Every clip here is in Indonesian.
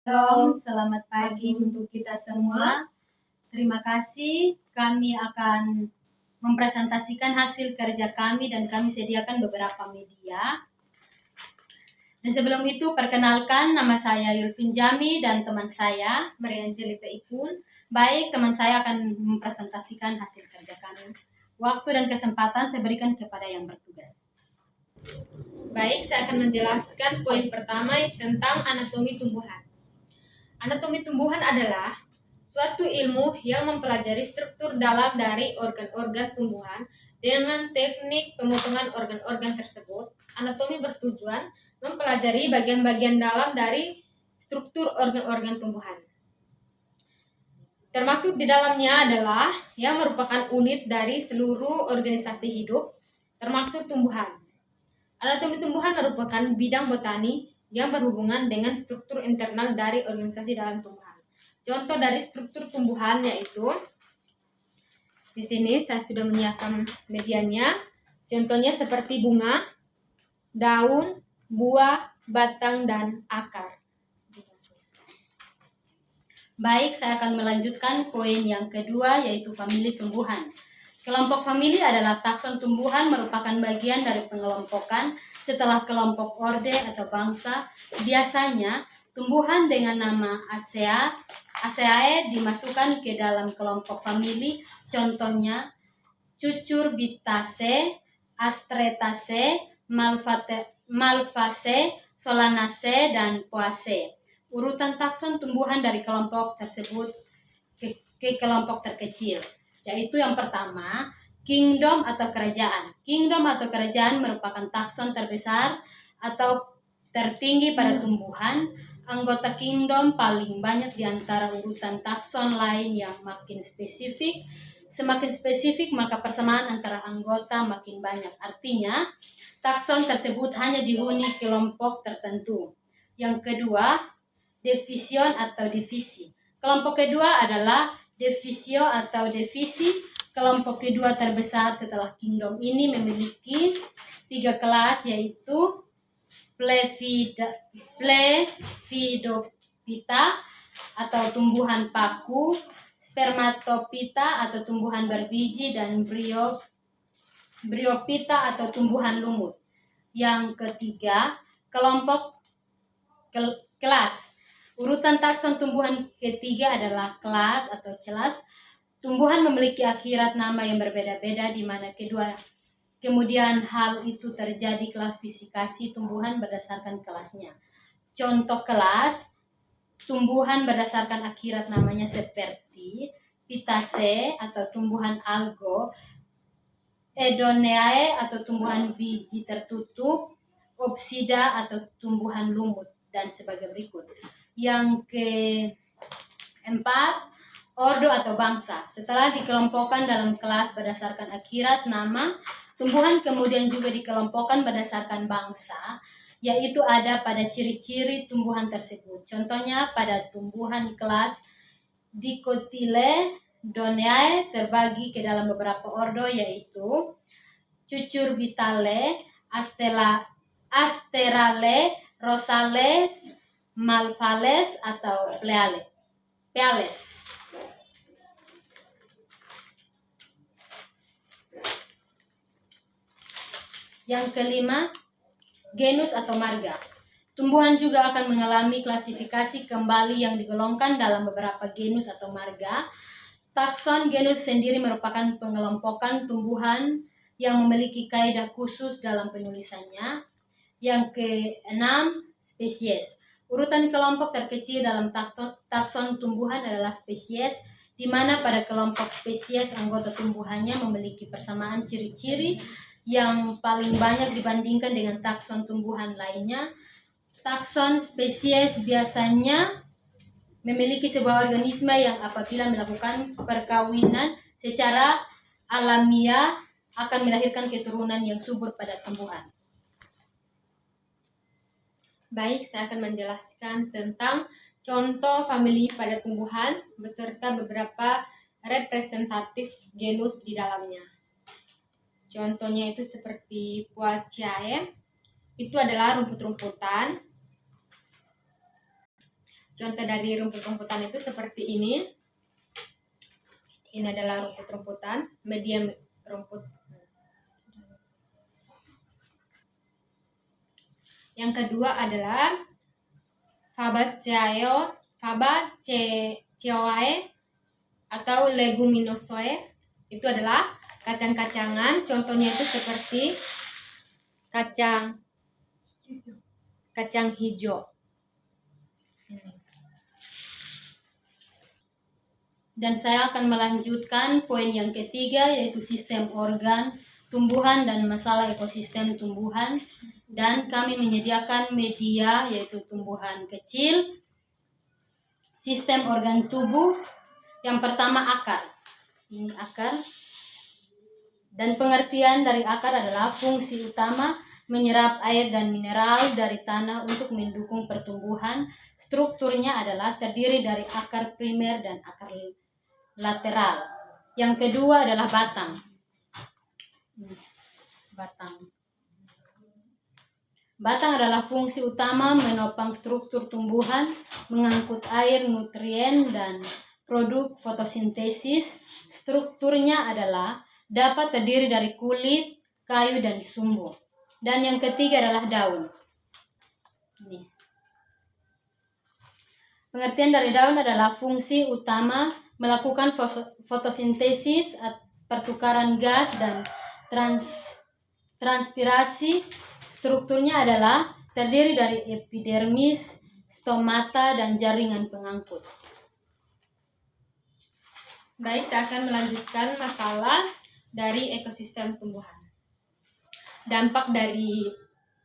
Selamat pagi untuk kita semua. Terima kasih. Kami akan mempresentasikan hasil kerja kami dan kami sediakan beberapa media. Dan sebelum itu, perkenalkan nama saya Yulvin Jami dan teman saya Marianjelita Ipun. Baik, teman saya akan mempresentasikan hasil kerja kami. Waktu dan kesempatan saya berikan kepada yang bertugas. Baik, saya akan menjelaskan poin pertama tentang anatomi tumbuhan. Anatomi tumbuhan adalah suatu ilmu yang mempelajari struktur dalam dari organ-organ tumbuhan dengan teknik pemotongan organ-organ tersebut. Anatomi bertujuan mempelajari bagian-bagian dalam dari struktur organ-organ tumbuhan. Termasuk di dalamnya adalah yang merupakan unit dari seluruh organisasi hidup, termasuk tumbuhan. Anatomi tumbuhan merupakan bidang botani yang berhubungan dengan struktur internal dari organisasi dalam tumbuhan. Contoh dari struktur tumbuhan yaitu di sini saya sudah menyiapkan medianya. Contohnya seperti bunga, daun, buah, batang, dan akar. Baik, saya akan melanjutkan poin yang kedua yaitu famili tumbuhan. Kelompok famili adalah takson tumbuhan merupakan bagian dari pengelompokan setelah kelompok orde atau bangsa. Biasanya tumbuhan dengan nama Aceae dimasukkan ke dalam kelompok famili. Contohnya Cucurbitaceae, Astretaceae, Malvaceae, Solanaceae, dan Poaceae. Urutan takson tumbuhan dari kelompok tersebut ke kelompok terkecil, yaitu yang pertama, kingdom atau kerajaan. Kingdom atau kerajaan merupakan takson terbesar atau tertinggi pada tumbuhan. Anggota kingdom paling banyak di antara urutan takson lain yang makin spesifik. Semakin spesifik, maka persamaan antara anggota makin banyak. Artinya, takson tersebut hanya dihuni kelompok tertentu. Yang kedua, division atau divisi. Kelompok kedua adalah divisio atau divisi. Kelompok kedua terbesar setelah kingdom ini memiliki 3 kelas, yaitu Plepidophyta atau tumbuhan paku, Spermatophyta atau tumbuhan berbiji, dan Bryophyta atau tumbuhan lumut. Yang ketiga, kelompok kelas. Urutan takson tumbuhan ketiga adalah kelas atau celas. Tumbuhan memiliki akhirat nama yang berbeda-beda di mana kemudian hal itu terjadi klasifikasi tumbuhan berdasarkan kelasnya. Contoh kelas tumbuhan berdasarkan akhirat namanya seperti Pitaceae atau tumbuhan algo, Edoneae atau tumbuhan biji tertutup, Opsida atau tumbuhan lumut, dan sebagai berikut. Yang keempat, ordo atau bangsa. Setelah dikelompokkan dalam kelas berdasarkan akhirat nama, tumbuhan kemudian juga dikelompokkan berdasarkan bangsa, yaitu ada pada ciri-ciri tumbuhan tersebut. Contohnya pada tumbuhan kelas Dicotyledonea terbagi ke dalam beberapa ordo, yaitu Cucurbitale, Asterale, Rosales, Malvales, atau Peales. Yang kelima, genus atau marga. Tumbuhan juga akan mengalami klasifikasi kembali yang digolongkan dalam beberapa genus atau marga. Takson genus sendiri merupakan pengelompokan tumbuhan yang memiliki kaidah khusus dalam penulisannya. Yang keenam, spesies. Urutan kelompok terkecil dalam takson tumbuhan adalah spesies, di mana pada kelompok spesies anggota tumbuhannya memiliki persamaan ciri-ciri yang paling banyak dibandingkan dengan takson tumbuhan lainnya. Takson spesies biasanya memiliki sebuah organisme yang apabila melakukan perkawinan secara alamiah akan melahirkan keturunan yang subur pada tumbuhan. Baik, saya akan menjelaskan tentang contoh famili pada tumbuhan beserta beberapa representatif genus di dalamnya. Contohnya itu seperti Poaceae, itu adalah rumput-rumputan. Contoh dari rumput-rumputan itu seperti ini. Ini adalah rumput-rumputan, media rumput. Yang kedua adalah Fabaceae atau Leguminosae. Itu adalah kacang-kacangan, contohnya itu seperti kacang hijau. Dan saya akan melanjutkan poin yang ketiga, yaitu sistem organ tumbuhan dan masalah ekosistem tumbuhan. Dan kami menyediakan media, yaitu tumbuhan kecil, sistem organ tubuh. Yang pertama akar. Ini akar. Dan pengertian dari akar adalah fungsi utama menyerap air dan mineral dari tanah untuk mendukung pertumbuhan. Strukturnya adalah terdiri dari akar primer dan akar lateral. Yang kedua adalah batang. Batang adalah fungsi utama menopang struktur tumbuhan, mengangkut air, nutrien, dan produk fotosintesis. Strukturnya adalah dapat terdiri dari kulit, kayu, dan sumbu. Dan yang ketiga adalah daun. Ini. Pengertian dari daun adalah fungsi utama melakukan fotosintesis, pertukaran gas, dan transpirasi. Strukturnya adalah terdiri dari epidermis, stomata, dan jaringan pengangkut. Baik, saya akan melanjutkan masalah dari ekosistem tumbuhan. Dampak dari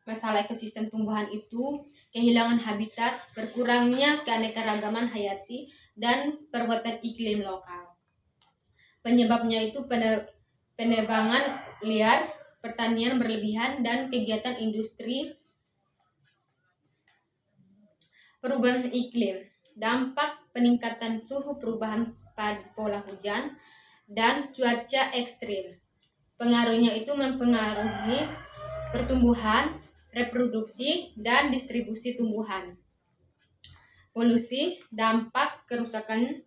masalah ekosistem tumbuhan itu kehilangan habitat, berkurangnya keanekaragaman hayati, dan perubahan iklim lokal. Penyebabnya itu penebangan liar, pertanian berlebihan, dan kegiatan industri. Perubahan iklim, dampak peningkatan suhu, perubahan pada pola hujan, dan cuaca ekstrim. Pengaruhnya itu mempengaruhi pertumbuhan, reproduksi, dan distribusi tumbuhan. Polusi, dampak kerusakan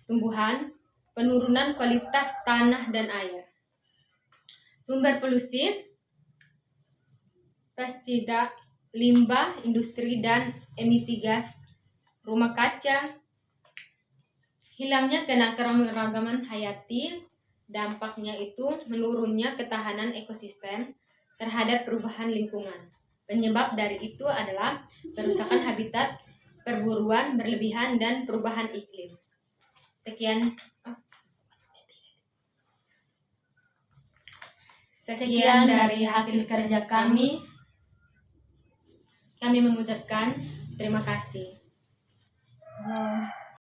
tumbuhan, penurunan kualitas tanah dan air. Sumber polusi, pestisida, limbah industri, dan emisi gas rumah kaca. Hilangnya keanekaragaman hayati, dampaknya itu menurunnya ketahanan ekosistem terhadap perubahan lingkungan. Penyebab dari itu adalah kerusakan habitat, perburuan berlebihan, dan perubahan iklim. Sekian dari hasil kerja kami. Kami mengucapkan terima kasih.